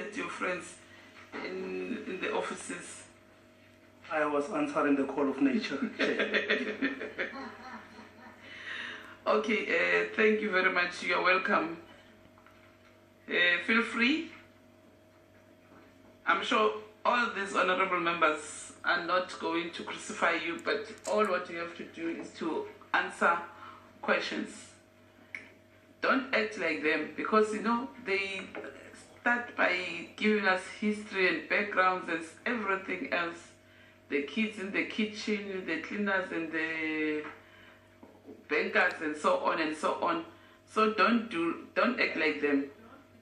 at your friends in the offices? I was answering the call of nature. Okay, thank you very much. You're welcome. Feel free. I'm sure all these honorable members are not going to crucify you, but all what you have to do is to answer questions. Don't act like them, because you know they start by giving us history and backgrounds and everything else. The kids in the kitchen, the cleaners and the bankers and so on and so on. So don't act like them.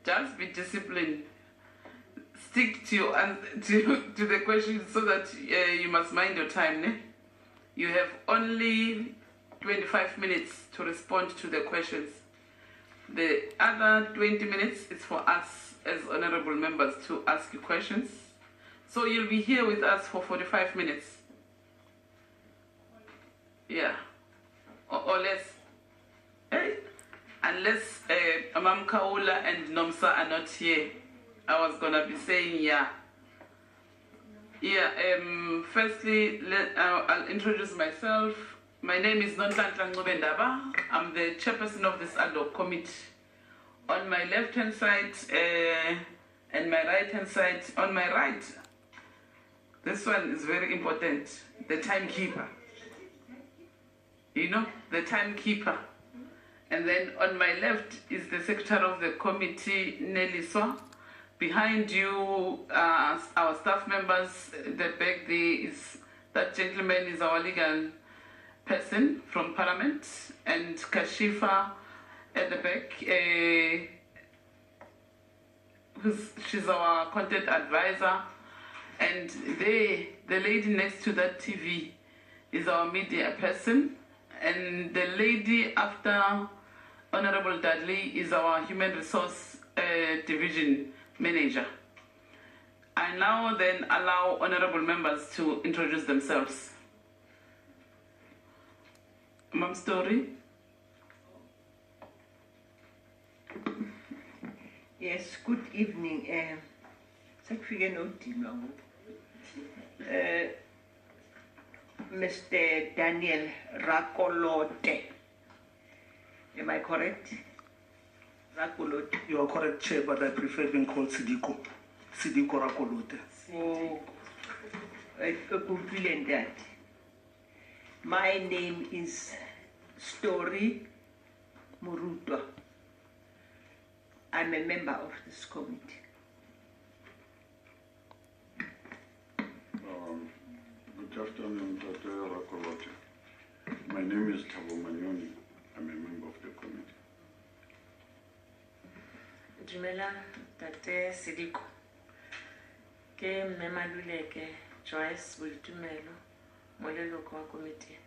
Just be disciplined. Stick to the questions so that you must mind your time. Ne? You have only 25 minutes to respond to the questions. The other 20 minutes is for us as honorable members to ask you questions. So you'll be here with us for 45 minutes. Yeah. Or less. Hey. Unless Amam Kaula and Nomsa are not here, I was gonna be saying yeah. Yeah. Firstly, I'll introduce myself. My name is Nonhlanhla Ncubendaba. I'm the chairperson of this ad hoc committee. On my left-hand side and my right-hand side, on my right, this one is very important, the timekeeper. You know, the timekeeper. And then on my left is the secretary of the committee, Neliswa. Behind you, our staff members, the back there is, that gentleman is our legal person from Parliament, and Kashifa at the back, she's our content advisor, and the lady next to that TV is our media person, and the lady after Honorable Dudley is our human resource division manager. I now then allow honorable members to introduce themselves. Ma'am Story. Yes, good evening. Mr. Daniel Rakolote. Am I correct? Rakolote. You are correct, Chair, but I prefer being called Sediko Rakolote. Oh, that. My name is Story Murutwa. I'm a member of this committee. Good afternoon, Dr. Rakolote. My name is Thabo Manyoni. I'm a member of the committee. Dumela, Tate Sediko. Ke Mmemaluleke Joyce Boitumelo, moleloko wa committee.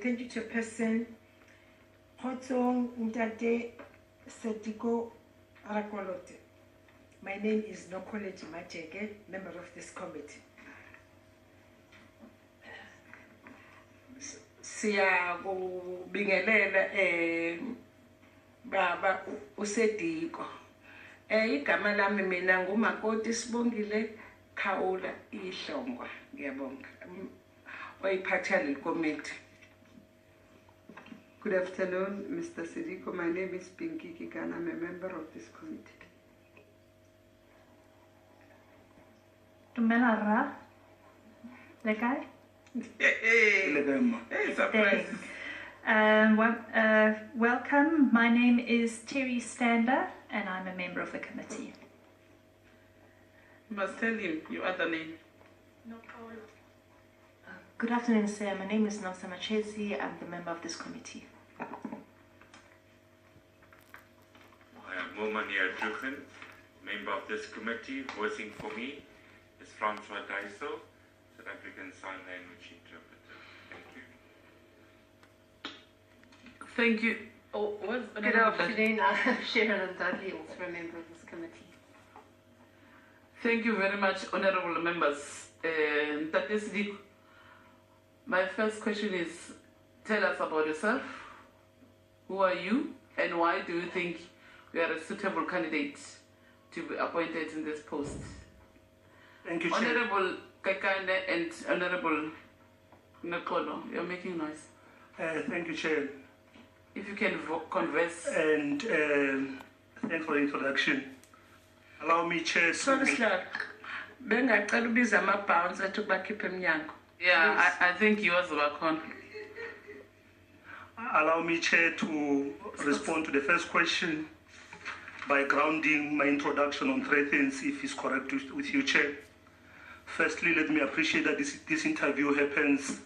Thank you, Chairperson. Khotso Ntate Sediko Rakolote. My name is Nokoleji Mateke, member of this committee. Siya kubingelela baba uSediko. Igama lami mina ngumakoti Sibongile Khawula Ihlongwa. Ngiyabonga. Oyiphatha le committee. Good afternoon, Mr. Sediko. My name is Pinky Kikana. I'm a member of this committee. Dumela Ra. Lekai? Hey, surprise. Welcome. My name is Terry Stander, and I'm a member of the committee. You must tell him your other name. No problem. Good afternoon, sir. My name is Nomsa Machezi. I'm the member of this committee. I am Momania Juchen, member of this committee. Voicing for me is Francois Daiso, South African Sign Language interpreter. Thank you. Thank you. Oh, what's Good afternoon. I'm Sharon Dudley, also a member of this committee. Thank you very much, honorable members. Tate Sediko, my first question is, tell us about yourself. Who are you, and why do you think you are a suitable candidate to be appointed in this post. Thank you, Chair. Honorable Kakane and Honorable Nakolo, you're making noise. Thank you, Chair. If you can converse. And thanks for the introduction. Allow me, Chair, to... Sorry, Slot. Bengacela ubiza ama-bouncer to bakhiphe emnyango. Yeah, I think yours back on. Allow me, Chair, to respond to the first question by grounding my introduction on three things, if it's correct with you, Chair. Firstly, let me appreciate that this interview happens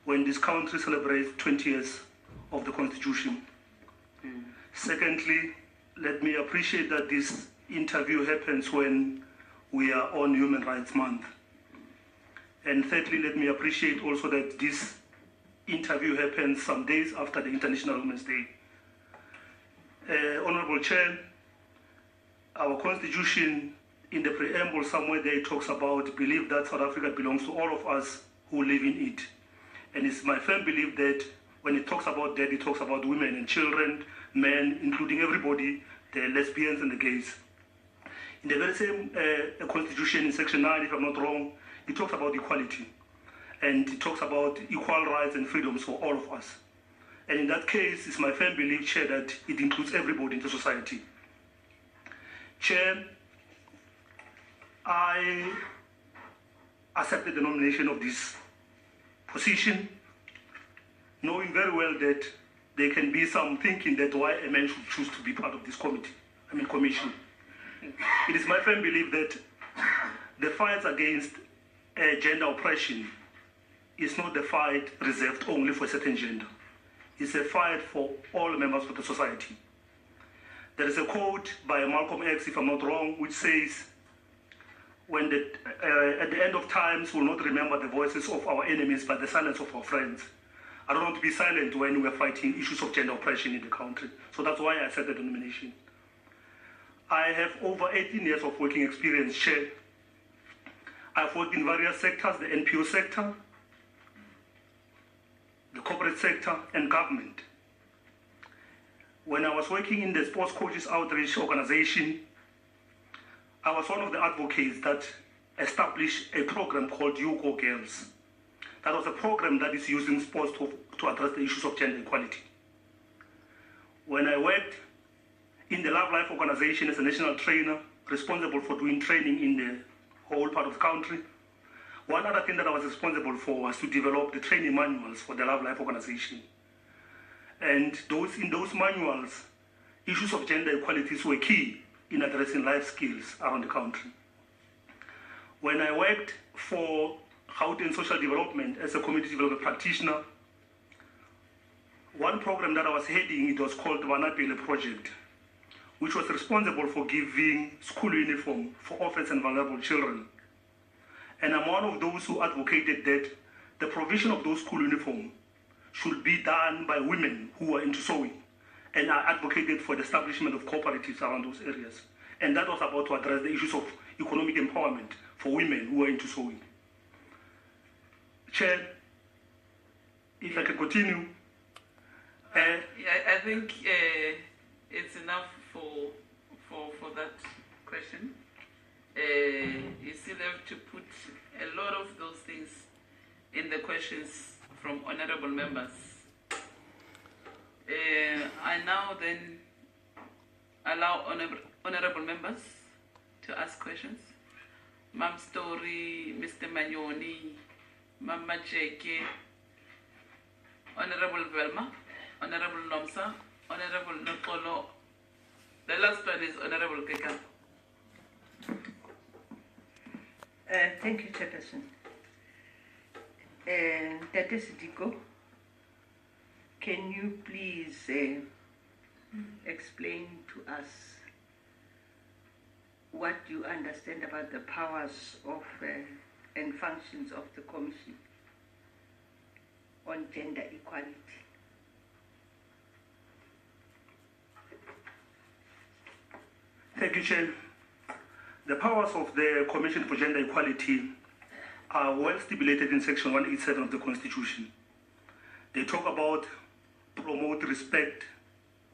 when this country celebrates 20 years of the Constitution. Secondly, let me appreciate that this interview happens when we are on Human Rights Month. And thirdly, let me appreciate also that this interview happens some days after the International Women's Day. Honorable Chair, our Constitution, in the preamble somewhere there, it talks about believe that South Africa belongs to all of us who live in it. And it's my firm belief that when it talks about that, it talks about women and children, men, including everybody, the lesbians and the gays. In the very same Constitution, in Section 9, if I'm not wrong, it talks about equality. And it talks about equal rights and freedoms for all of us. And in that case, it's my firm belief, Chair, that it includes everybody in the society. Chair, I accepted the nomination of this position, knowing very well that there can be some thinking that why a man should choose to be part of this commission. It is my firm belief that the fight against gender oppression is not the fight reserved only for a certain gender. It's a fight for all members of the society. There is a quote by Malcolm X, if I'm not wrong, which says, at the end of times, we'll not remember the voices of our enemies, but the silence of our friends. I don't want to be silent when we're fighting issues of gender oppression in the country. So that's why I accepted the nomination. I have over 18 years of working experience, Chair. I've worked in various sectors, the NPO sector, the corporate sector, and government. When I was working in the Sports Coaches Outreach Organization, I was one of the advocates that established a program called You Go Girls. That was a program that is using sports to address the issues of gender equality. When I worked in the Love Life organization as a national trainer, responsible for doing training in the whole part of the country, one other thing that I was responsible for was to develop the training manuals for the Love Life organization. And in those manuals, issues of gender equalities were key in addressing life skills around the country. When I worked for Gauteng Social Development as a community development practitioner, one program that I was heading, it was called the Vanapele Project, which was responsible for giving school uniform for orphans and vulnerable children. And I'm one of those who advocated that the provision of those school uniforms should be done by women who are into sewing. And I advocated for the establishment of cooperatives around those areas. And that was about to address the issues of economic empowerment for women who are into sewing. Chair, if I can continue. I think it's enough for that question. You still have to put a lot of those things in the questions from honorable members. I now then allow honorable members to ask questions. Mam Story, Mr. Manyoni, Mama Jeke, Honorable Velma, Honorable Nomsa, Honorable Nokolo. The last one is Honorable Keka. Thank you, Chairperson. Tate Sediko, can you please explain to us what you understand about the powers of and functions of the Commission on Gender Equality? Thank you, Chair. The powers of the Commission for Gender Equality are well stipulated in Section 187 of the Constitution. They talk about promote respect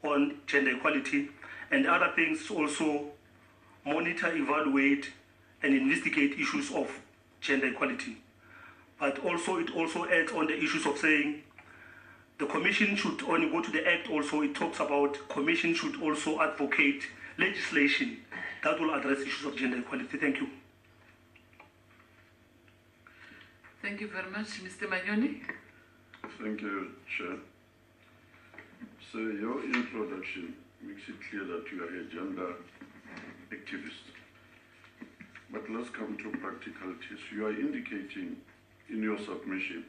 on gender equality and other things also monitor, evaluate, and investigate issues of gender equality. But also it also adds on the issues of saying the commission should, when you go to the act also, it talks about commission should also advocate legislation that will address issues of gender equality. Thank you. Thank you very much, Mr. Manyoni. Thank you, Chair. So your introduction makes it clear that you are a gender activist. But let's come to practicalities. You are indicating in your submission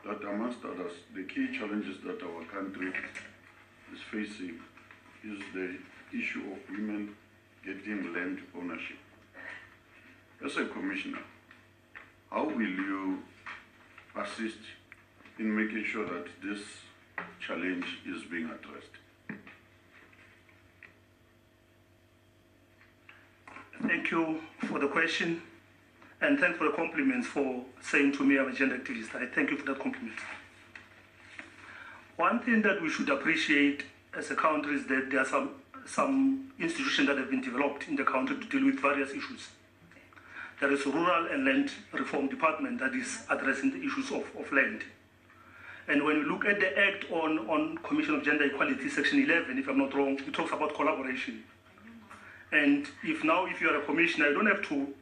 that amongst others, the key challenges that our country is facing is the issue of women getting land ownership. As a commissioner, how will you assist in making sure that this challenge is being addressed? Thank you for the question, and thanks for the compliments for saying to me I'm a gender activist. I thank you for that compliment. One thing that we should appreciate as a country is that there are some institutions that have been developed in the country to deal with various issues. There is a Rural and Land Reform Department that is addressing the issues of land. And when you look at the Act on Commission of Gender Equality, Section 11, if I'm not wrong, it talks about collaboration. And if you are a commissioner, you don't have to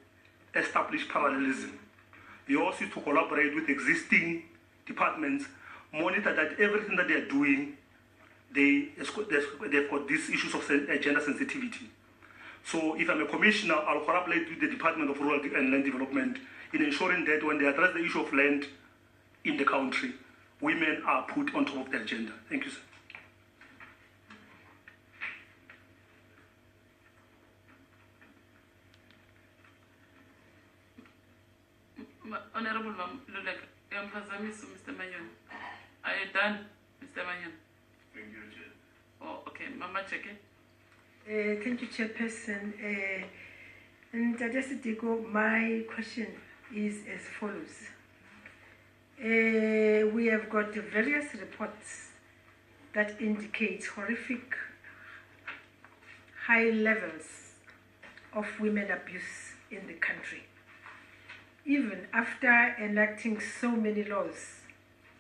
establish parallelism. You also need to collaborate with existing departments, monitor that everything that they are doing, they've got these issues of gender sensitivity. So if I'm a commissioner, I'll collaborate with the Department of Rural and Land Development in ensuring that when they address the issue of land in the country, women are put on top of the agenda. Thank you, sir. Honorable Lulek, Mr. Manyon. Are you done, Mr. Manyon? Thank you, Chair. Oh, okay. Mama Cheke. Thank you, Chairperson. And Sediko, my question is as follows. We have got various reports that indicate horrific high levels of women abuse in the country, even after enacting so many laws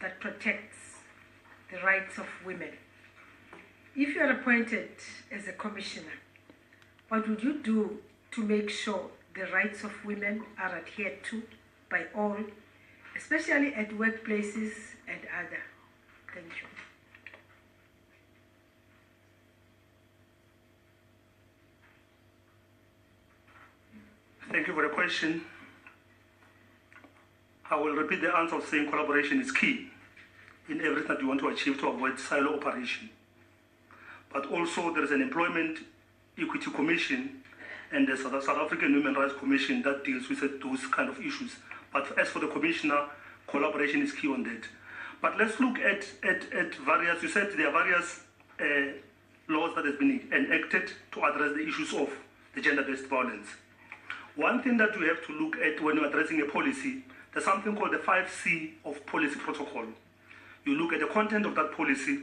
that protects the rights of women. If you are appointed as a commissioner, what would you do to make sure the rights of women are adhered to by all, especially at workplaces and other? Thank you. Thank you for the question. I will repeat the answer of saying collaboration is key in everything that you want to achieve to avoid silo operation. But also there is an Employment Equity Commission and the South African Human Rights Commission that deals with those kind of issues. But as for the commissioner, collaboration is key on that. But let's look at various, you said there are various laws that have been enacted to address the issues of the gender-based violence. One thing that you have to look at when you're addressing a policy, there's something called the 5C of policy protocol. You look at the content of that policy,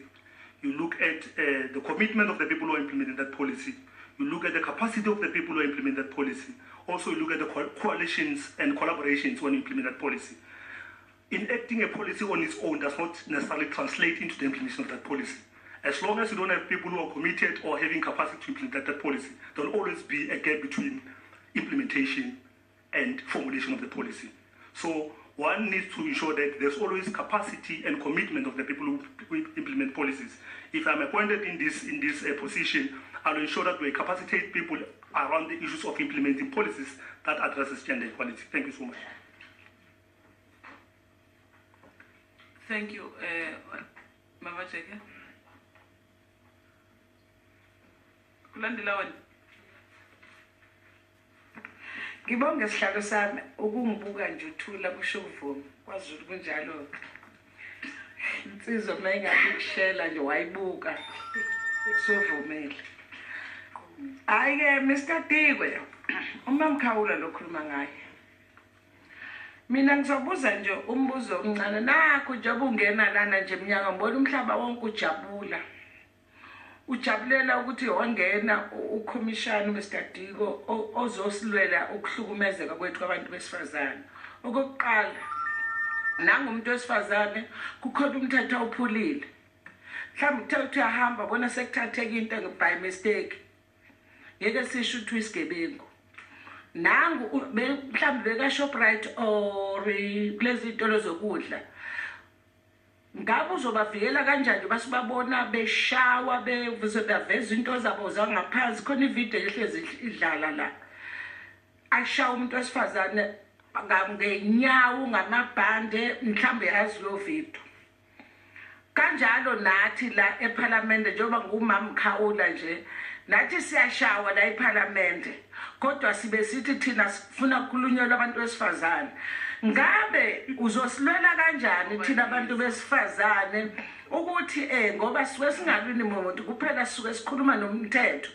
you look at the commitment of the people who are implementing that policy, you look at the capacity of the people who implement that policy, also you look at the coalitions and collaborations when you implement that policy. Enacting a policy on its own does not necessarily translate into the implementation of that policy. As long as you don't have people who are committed or having capacity to implement that policy, there will always be a gap between implementation and formulation of the policy. So one needs to ensure that there's always capacity and commitment of the people who implement policies. If I'm appointed in this position, I'll ensure that we capacitate people around the issues of implementing policies that addresses gender equality. Thank you so much. Thank you, Mama Cheke. Kulandela wena. Ngibonge sihlalo sami ukungibuka nje uthula kusho uvumi kwaZulu kunjalo. Insizwa mayingabe kushela nje wayibuka sovumela. Hayi ke Mr. Dikwe, uma mkhawula lokhuluma ngaye. Mina ngizobuza nje umbuzo omncane nakho njengoba ungena lana nje eminyaka ngibona umhlaba wonke ujabula. ujabulela ukuthi wangena ukhomishani weSediko ozosilwela ukuhlukumezeka kwethu abantu besifazane. Okokuqala, nangumuntu wesifazane kukhona umthetho awuphulile. Mhlawumbe uthe uyahamba bona sekuthatheka into by mistake. Ngeke sisho ukuthi uyisigebengu. Nangu mhlawumbe beka Shoprite or kulezi zitolo zokudla. Ngabe uzobavikela kanjani basibabona beshawa beveza into zabo zangaphansi khona ivideo ehlezi idlala la. Ashawa umuntu wesifazane ngenyawo ngamabhande mhlambe yazi lo video. Kanjalo nathi la eParliament njengoba ngumama Khawula nje nathi siyashawa la eParliament kodwa sibe sithi thina sifuna ukukhulunyelwa abantu besifazane. Ngabe uzosilwela kanjani thina abantu besifazane ukuthi ngoba siwe singalwini umuntu kuphela sisuke sikhuluma nomthetho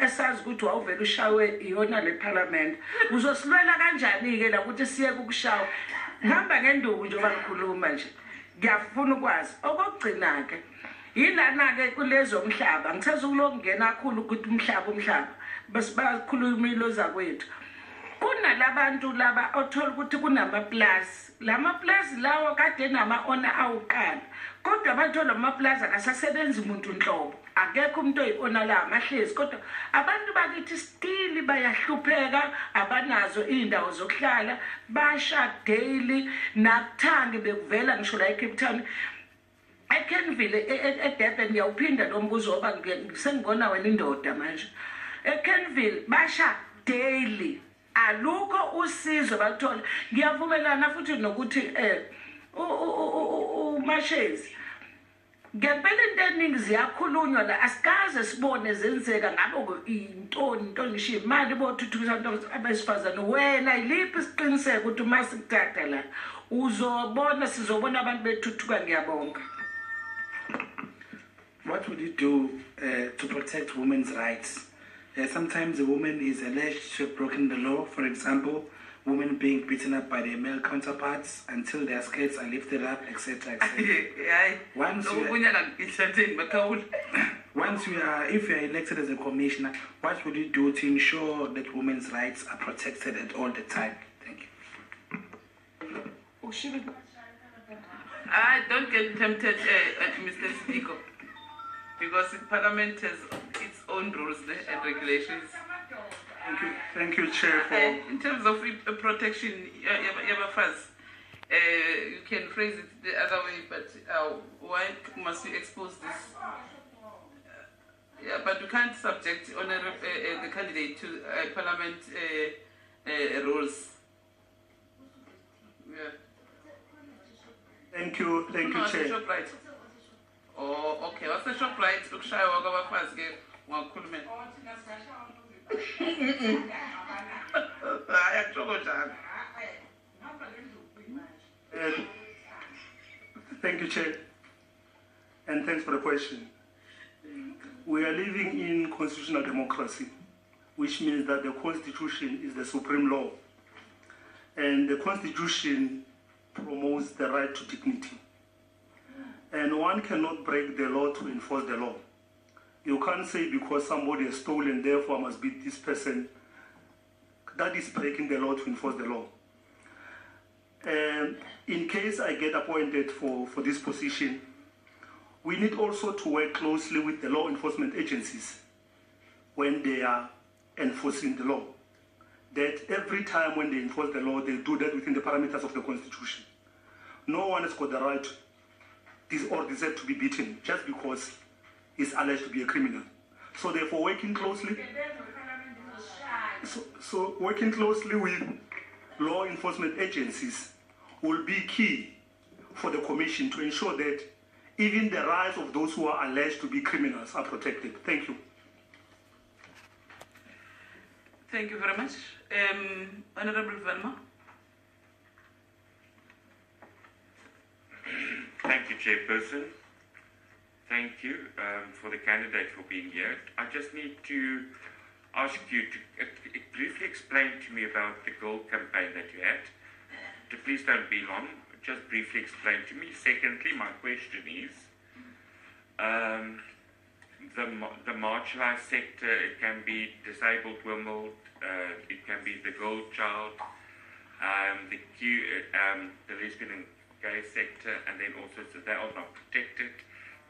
esazi ukuthi wawuvela ushawe iyona le Parliament. Uzosilwela kanjani ke la ukuthi siye kukushawa? Ngihamba ngenduku njengoba ngikhuluma nje. Ngiyafuna ukwazi okugcina ke yilana ke kulezo umhlaba ngithatha ukulokungena kakhulu ukuthi umhlaba basibakhuluma iloza kwethu. Kunalabantu laba othola ukuthi kunamaplaza. Lamaplaza lawo kade nama-owner awuqala. Kodwa abantu lamaplaza akasasebenzi umuntu nhlobo. Akekho umuntu oyi-owner la amahlezi kodwa abantu bakithi still bayahlupheka abanazo indawo zokuhlala basha daily nakuthangi bekuvela ngisho la eCape Town. eKenville eDurban ngiyawuphinda lo mbuzo oba sengibona wena indoda manje. eKenville basha daily. Alukho usizo bathola. Ngiyavumelana futhi nokuthi umashezi ngempela into eningi ziyakhulunywa la asikaze sibone zenzeka ngabe into ngisho imali bothuthukisa abantu abesifazane. Wena iliphi isiqiniseko ukuthi uma sikuthatha la uzobona sizobona abantu bethuthuka? Ngiyabonga. What would you do to protect women's rights? Sometimes a woman is alleged to have broken the law. For example, women being beaten up by their male counterparts until their skirts are lifted up, etc., etc. If you are elected as a commissioner, what will you do to ensure that women's rights are protected at all the time? Thank you. Don't get tempted, Mr. Sediko, because the Parliament has its own rules and regulations. Thank you, Chair. In terms of protection, you can phrase it the other way, but why must you expose this? But you can't subject the candidate to Parliament rules. Yeah. Thank you, Chair. Shoprite. Oh, okay. What's the Shoprite? Look, shy walk over fast. Get one cool man. Thank you, Chair, and thanks for the question. We are living in constitutional democracy, which means that the Constitution is the supreme law, and the Constitution promotes the right to dignity. And one cannot break the law to enforce the law. You can't say because somebody has stolen, therefore I must beat this person. That is breaking the law to enforce the law. And in case I get appointed for this position, we need also to work closely with the law enforcement agencies when they are enforcing the law. That every time when they enforce the law, they do that within the parameters of the Constitution. No one has got the right or deserve to be beaten just because he's alleged to be a criminal. So therefore, working closely with law enforcement agencies will be key for the Commission to ensure that even the rights of those who are alleged to be criminals are protected. Thank you. Thank you very much. Honorable Velma. Thank you, Chairperson. Thank you for the candidate for being here. I just need to ask you to briefly explain to me about the gold campaign that you had. Please don't be long. Just briefly explain to me. Secondly, my question is, the marginalized sector, it can be disabled women, it can be the girl child, the lesbian and gay sector, and then also so they are not protected,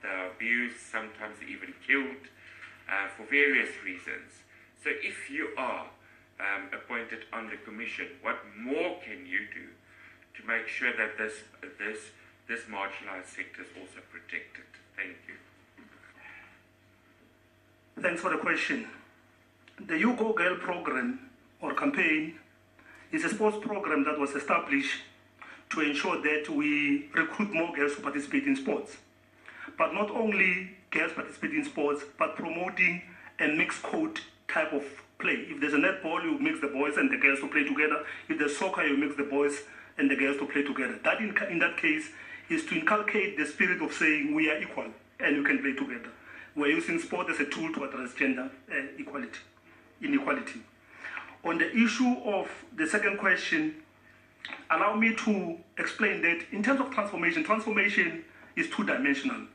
they are abused, sometimes even killed for various reasons. So if you are appointed on the commission, what more can you do to make sure that this marginalized sector is also protected? Thank you. Thanks for the question. The You Go Girl program or campaign is a sports program that was established to ensure that we recruit more girls to participate in sports. But not only girls participate in sports, but promoting a mixed code type of play. If there's a netball, you mix the boys and the girls to play together. If there's soccer, you mix the boys and the girls to play together. That in that case is to inculcate the spirit of saying we are equal and you can play together. We're using sport as a tool to address gender inequality. On the issue of the second question, allow me to explain that in terms of transformation is two-dimensional.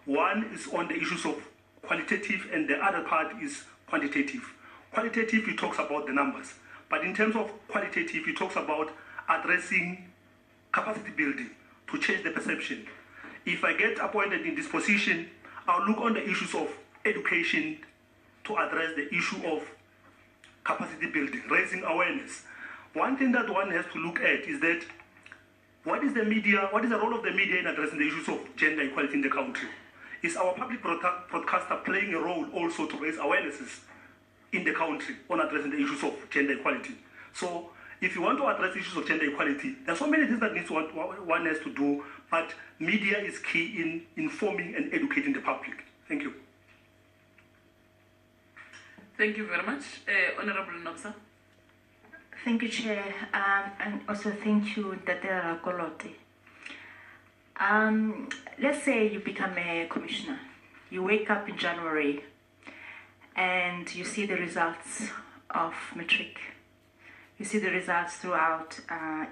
One is on the issues of qualitative and the other part is quantitative. Qualitative, it talks about the numbers. But in terms of qualitative, it talks about addressing capacity building to change the perception. If I get appointed in this position, I'll look on the issues of education to address the issue of capacity building, raising awareness. One thing that one has to look at is that what is the role of the media in addressing the issues of gender equality in the country? Is our public broadcaster playing a role also to raise awarenesses in the country on addressing the issues of gender equality? So if you want to address issues of gender equality, there are so many things that one has to do, but media is key in informing and educating the public. Thank you. Thank you very much. Honorable Nomsa. Thank you, Chair, and also thank you, Sediko Rakolote. Let's say you become a commissioner. You wake up in January and you see the results of matric. You see the results throughout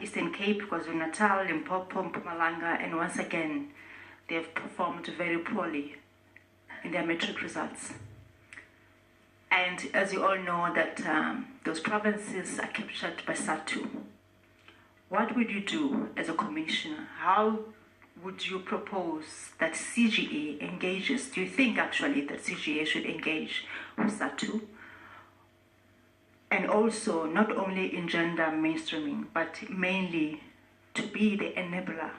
Eastern Cape, KwaZulu-Natal, Limpopo, Mpumalanga, and once again, they have performed very poorly in their matric results. And as you all know that those provinces are captured by SATU. What would you do as a commissioner? How would you propose that CGE engages? Do you think actually that CGE should engage with SATU? And also not only in gender mainstreaming, but mainly to be the enabler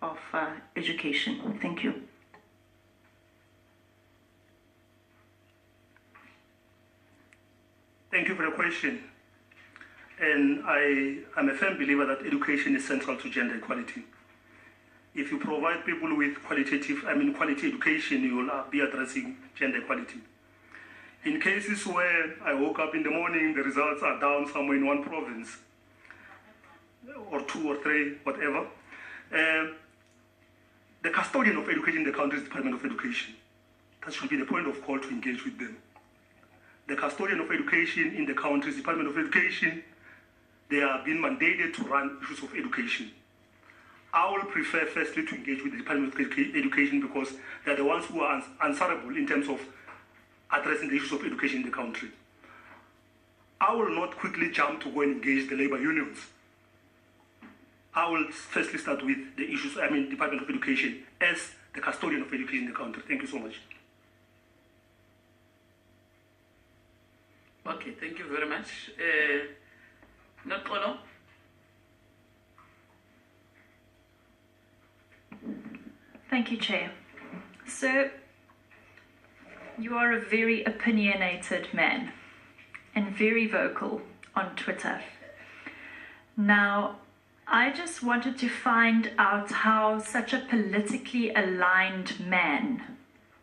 of education. Thank you. Thank you for the question. And I'm a firm believer that education is central to gender equality. If you provide people with quality education, you will be addressing gender equality. In cases where I woke up in the morning, the results are down somewhere in one province, or two or three, whatever, the custodian of education in the country is the Department of Education. That should be the point of call to engage with them. The custodian of education in the country's Department of Education, they are being mandated to run issues of education. I will prefer firstly to engage with the Department of Education because they're the ones who are answerable in terms of addressing the issues of education in the country. I will not quickly jump to go and engage the labor unions. I will firstly start with the issues, Department of Education as the custodian of education in the country. Thank you so much. Okay, thank you very much. Nakolo. Thank you, Chair. So, you are a very opinionated man and very vocal on Twitter. Now, I just wanted to find out how such a politically aligned man,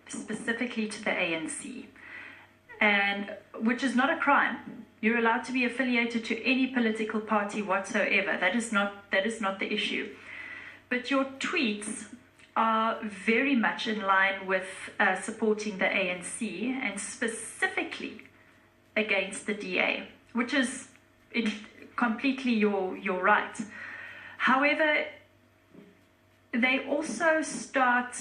specifically to the ANC, and which is not a crime. You're allowed to be affiliated to any political party whatsoever. That is not the issue. But your tweets are very much in line with supporting the ANC and specifically against the DA, which is completely your right. However, they also start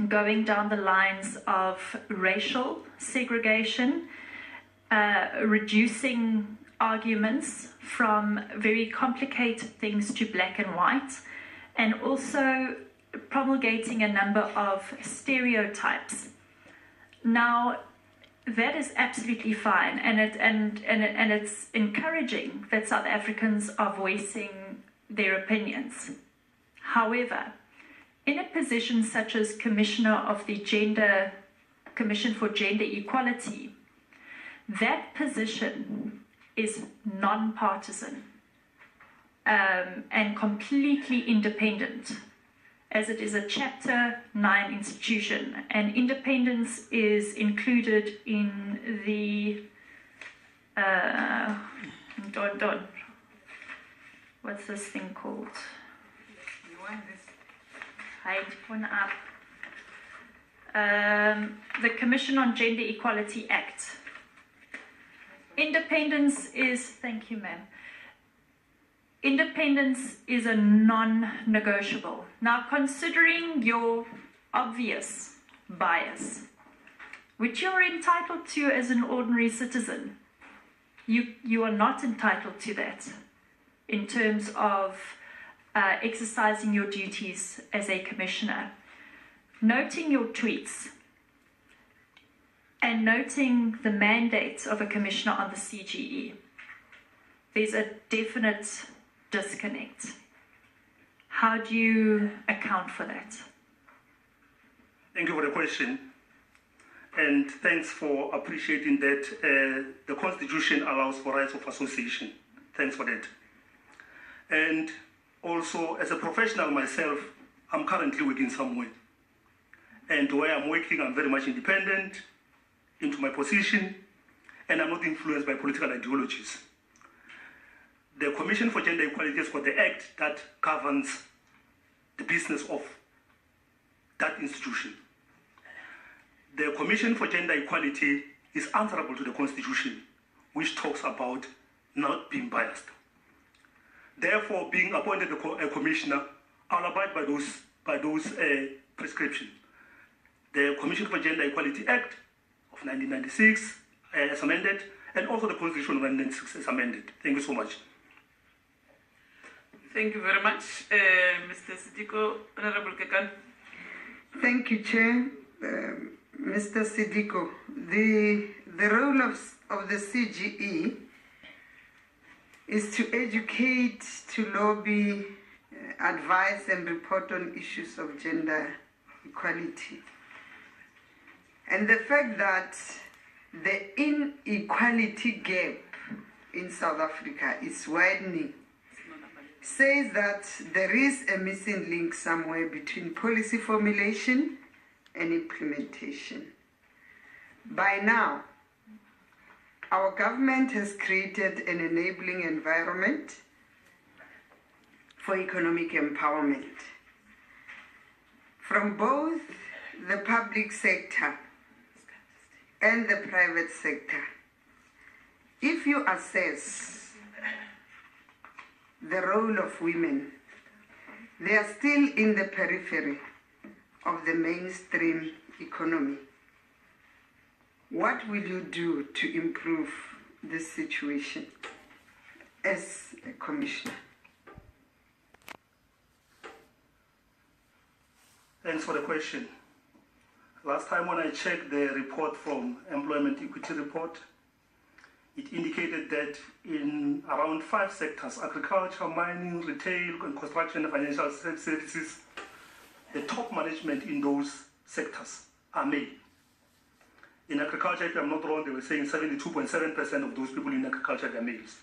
going down the lines of racial segregation, reducing arguments from very complicated things to black and white, and also promulgating a number of stereotypes. Now, that is absolutely fine, and it's encouraging that South Africans are voicing their opinions. However, in a position such as Commissioner of the Commission for Gender Equality, that position is non-partisan and completely independent, as it is a Chapter 9 institution, and independence is included in the what's this thing called? You want this? The Commission on Gender Equality Act. Independence is, thank you, ma'am. Independence is a non-negotiable. Now, considering your obvious bias, which you're entitled to as an ordinary citizen, you are not entitled to that in terms of exercising your duties as a commissioner. Noting your tweets and noting the mandate of a commissioner on the CGE, there's a definite disconnect. How do you account for that? Thank you for the question, and thanks for appreciating that the Constitution allows for rights of association. Thanks for that. And also, as a professional myself, I'm currently working somewhere. And where I'm working, I'm very much independent into my position, and I'm not influenced by political ideologies. The Commission for Gender Equality has got the act that governs the business of that institution. The Commission for Gender Equality is answerable to the Constitution, which talks about not being biased. Therefore, being appointed a commissioner, I'll abide by those prescriptions. The Commission for Gender Equality Act of 1996 as amended, and also the Constitution of 1996 as amended. Thank you so much. Thank you very much, Mr. Sediko. Honorable Kekan. Thank you, Chair. Mr. Sediko, the role of the CGE is to educate, to lobby, advise and report on issues of gender equality. And the fact that the inequality gap in South Africa is widening says that there is a missing link somewhere between policy formulation and implementation. By now, our government has created an enabling environment for economic empowerment from both the public sector and the private sector. If you assess the role of women, they are still in the periphery of the mainstream economy. What will you do to improve this situation as a commissioner? Thanks for the question. Last time when I checked the report from Employment Equity Report, it indicated that in around 5 sectors, agriculture, mining, retail, and construction and financial services, the top management in those sectors are male. In agriculture, if I'm not wrong, they were saying 72.7% of those people in agriculture are males.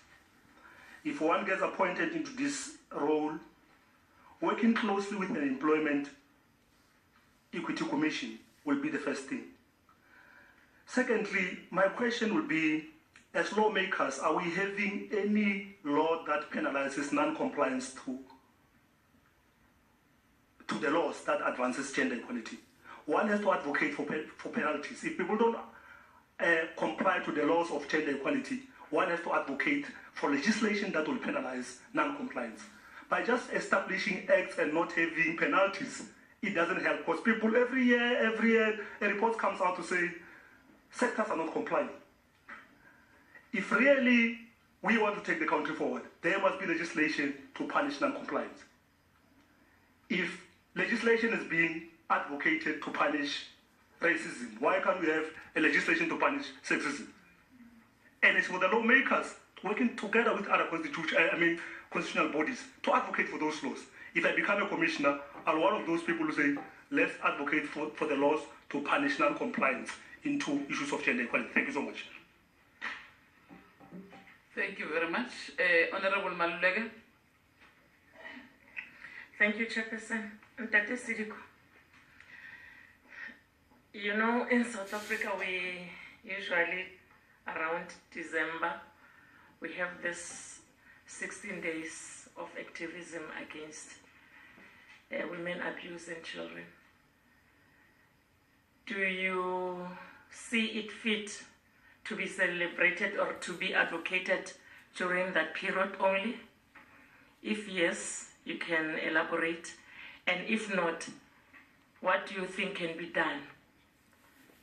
If one gets appointed into this role, working closely with an Employment Equity Commission will be the first thing. Secondly, my question will be, as lawmakers, are we having any law that penalizes non-compliance to the laws that advances gender equality? One has to advocate for penalties. If people don't comply to the laws of gender equality, one has to advocate for legislation that will penalize non-compliance. By just establishing acts and not having penalties it doesn't help, because people every year, a report comes out to say sectors are not complying. If really we want to take the country forward, there must be legislation to punish non-compliance. If legislation is being advocated to punish racism, why can't we have a legislation to punish sexism? And it's for the lawmakers working together with other constitutional bodies to advocate for those laws. If I become a commissioner, I'm one of those people who say, let's advocate for the laws to punish non-compliance into issues of gender equality. Thank you so much. Thank you very much. Honorable Malulega. Thank you, Chairperson. Dr. Sediko. You know, in South Africa, we usually, around December, we have this 16 days of activism against women abuse and children. Do you see it fit to be celebrated or to be advocated during that period only? If yes, you can elaborate. And if not, what do you think can be done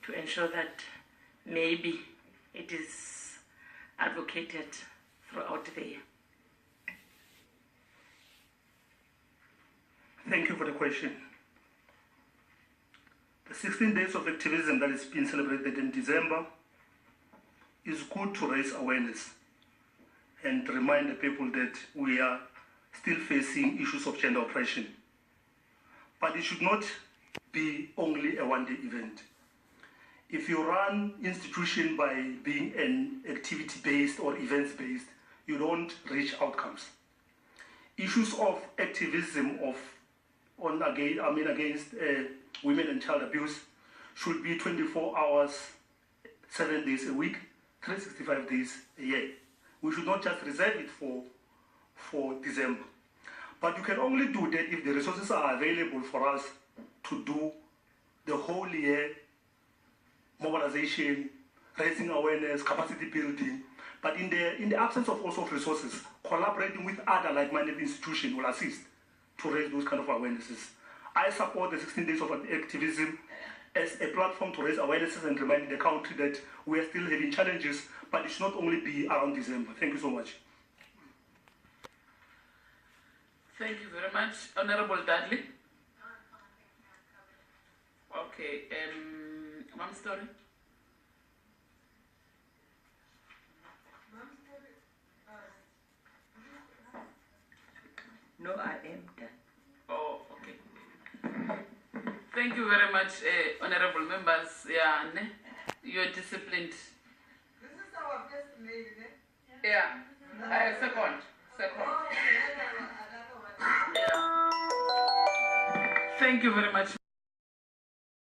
to ensure that maybe it is advocated throughout the year? Thank you for the question. The 16 days of activism that is being celebrated in December is good to raise awareness and remind the people that we are still facing issues of gender oppression. But it should not be only a one-day event. If you run institution by being an activity-based or events-based, you don't reach outcomes. Issues of activism against women and child abuse should be 24 hours, 7 days a week, 365 days a year. We should not just reserve it for December. But you can only do that if the resources are available for us to do the whole year mobilization, raising awareness, capacity building. But in the absence of also of resources, collaborating with other like-minded institutions will assist to raise those kind of awarenesses. I support the 16 days of activism as a platform to raise awarenesses and remind the country that we are still having challenges, but it should not only be around December. Thank you so much. Thank you very much. Honorable Dudley. Okay, Ma'am Story. No, I am done. Oh, okay. Thank you very much, honorable members. Yeah, you're disciplined. This is our first mail, yeah? Second. Yeah. Thank you very much.